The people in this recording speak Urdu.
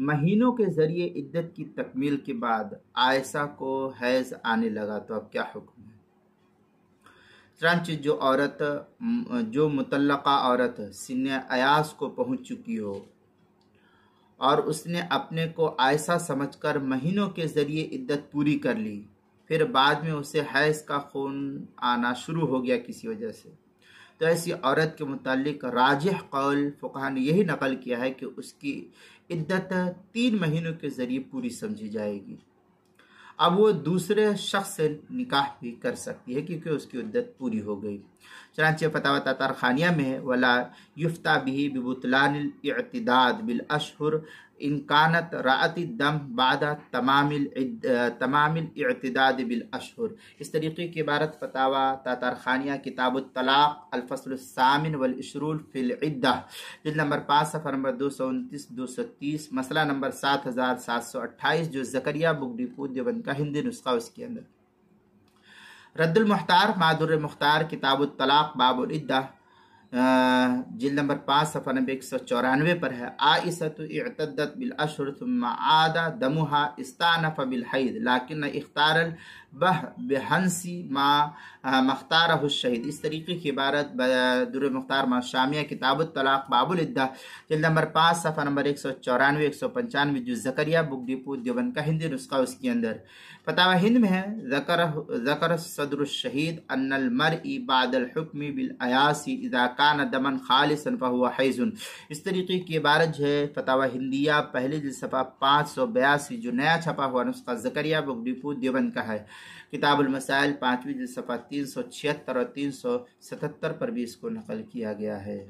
مہینوں کے ذریعے عدت کی تکمیل کے بعد عائشہ کو حیض آنے لگا تو اب کیا حکم ہے؟ چنانچہ جو مطلقہ عورت سن ایاس کو پہنچ چکی ہو اور اس نے اپنے کو عائشہ سمجھ کر مہینوں کے ذریعے عدت پوری کر لی، پھر بعد میں اسے حیض کا خون آنا شروع ہو گیا کسی وجہ سے، تو ایسی عورت کے متعلق راجح قول فقہا نے یہی نقل کیا ہے کہ اس کی عدت 3 مہینوں کے ذریعے پوری سمجھی جائے گی۔ اب وہ دوسرے شخص سے نکاح بھی کر سکتی ہے کیونکہ اس کی عدت پوری ہو گئی۔ چنانچہ فتاوی تاتار خانیہ میں ہے ولا یفتى به ببطلان الاعتداد بالاشہر ان كانت رأت الدم بعد تمام الاعتداد بالاشہر۔ اس طریقے کی عبارت فتاوی تاتار خانیہ کتاب الطلاق الفصل الثامن والعشرون فی العدہ، جلد نمبر 5 صفحہ نمبر 229 230، مسئلہ نمبر 7728، جو زکریا بک ڈپو دیوبند کا ہندی نسخہ اس کے اندر۔ رد المحتار معدر مختار کتاب الطلاق باب العدہ، جلد نمبر 5 صفحہ نمبر 194 پر ہے عائشۃ اعتدت بالاشہر ثم عاد دمها استانف بالحیض لیکن اختار بحنس ما مختارہ الشہید۔ اس طریقے کی عبارت در مختار ما شامیہ کتاب الطلاق باب العدہ، جلد نمبر 5 صفحہ نمبر 194 195، جو زکریا بک ڈپو دیوبند کا ہندی نسخہ اس کے اندر۔ فتاوی ہند میں ہے ذکر صدر الشہید ان المرء بعد الحکم بالایاس اذا کان دما خالصا فهو حیض۔ اس طریقے کی عبارت جو ہے فتاوی ہندیہ پہلی جلد صفحہ 582، جو نیا چھپا ہوا نسخہ زکریا بک ڈپو دیوبند کا ہے۔ کتاب المسائل 5ویں جلد صفحہ 376 اور 377 پر بھی اس کو نقل کیا گیا ہے۔